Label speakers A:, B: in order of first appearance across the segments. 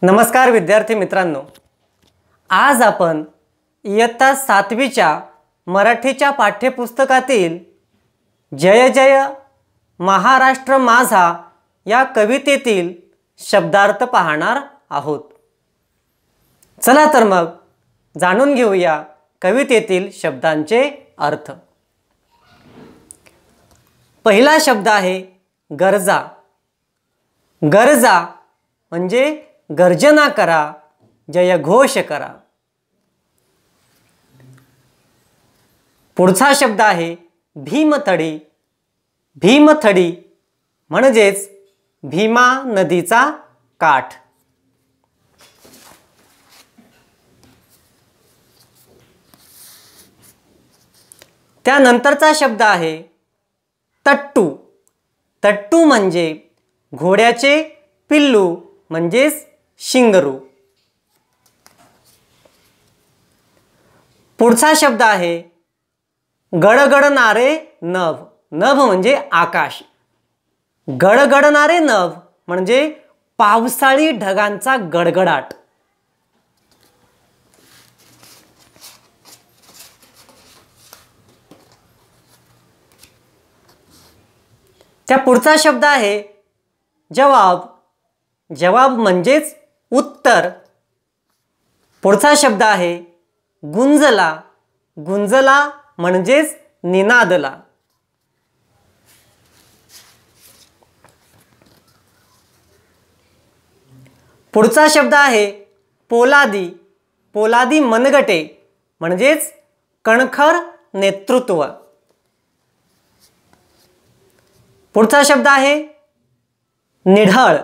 A: नमस्कार विद्यार्थी मित्रांनो, आज आपण इयत्ता 7वीच्या मराठीच्या पाठ्यपुस्तकातील जय जय महाराष्ट्र माझा या कवितेतील शब्दार्थ पाहणार आहोत। चला तर मग जाणून घेऊया कवितेतील शब्दांचे अर्थ। पहिला शब्द आहे गरजा। गरजा म्हणजे गर्जना करा, जयघोष करा। पुढचा शब्द आहे भीमथडी। भीमथडी म्हणजेच भीमा नदीचा काठ। त्यानंतरचा शब्द आहे तट्टू। तट्टू म्हणजे घोड्याचे पिल्लू म्हणजेच शिंगरू। पुढचा शब्द आहे गडगडणारे नभ। नभ म्हणजे आकाश। गडगडणारे नभ म्हणजे पावसाळी ढगांचा गडगडाट। त्या पुढचा शब्द आहे जवाब। जवाब म्हणजेच उत्तर। पुढचा शब्द आहे गुंजला। गुंजला म्हणजेच निनादला। पुढचा शब्द आहे पोलादी। पोलादी मनगटे म्हणजेच कणखर नेतृत्व। पुढचा शब्द आहे निढळ।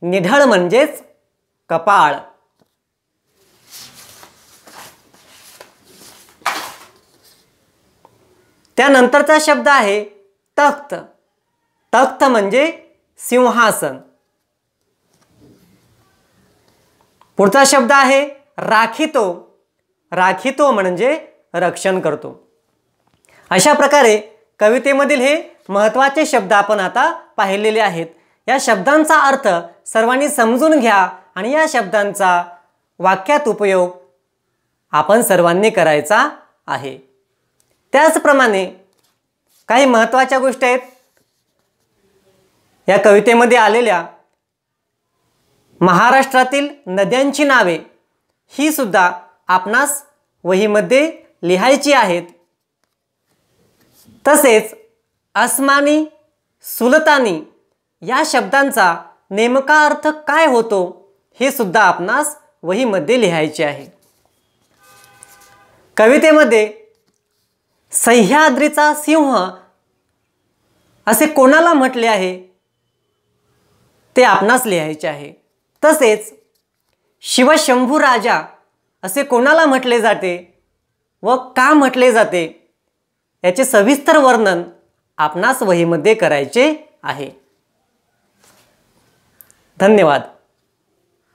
A: निढळ म्हणजेच कपाळ। त्यानंतरचा शब्द आहे तख्त। तख्त म्हणजे सिंहासन। पुढचा शब्द आहे राखीतो। राखीतो म्हणजे रक्षण करतो। अशा प्रकारे कवितेमधील हे महत्त्वाचे शब्द आपण आता पाहिलेले आहेत। या शब्दांचा अर्थ सर्वांनी समजून घ्या आणि या शब्दांचा वाक्यात उपयोग आपण सर्वांनी करायचा आहे। त्याचप्रमाणे काही महत्त्वाच्या गोष्टी आहेत या कवितेमध्ये आलेल्या। महाराष्ट्रातील नद्यांची नावे ही सुद्धा आपणास वहीमध्ये लिहायची आहेत। तसेच अस्मानी, सुलतानी या शब्दांचा नेमका अर्थ काय होतो हे सुद्धा आपणास वहीमध्ये लिहायचे आहे। कवितेमध्ये सह्याद्रीचा सिंह असे कोणाला म्हटले आहे ते आपणास लिहायचे आहे। तसेच शिवशंभू राजा असे कोणाला म्हटले जाते व का म्हटले जाते याचे सविस्तर वर्णन आपणास वहीमध्ये करायचे आहे। धन्यवाद।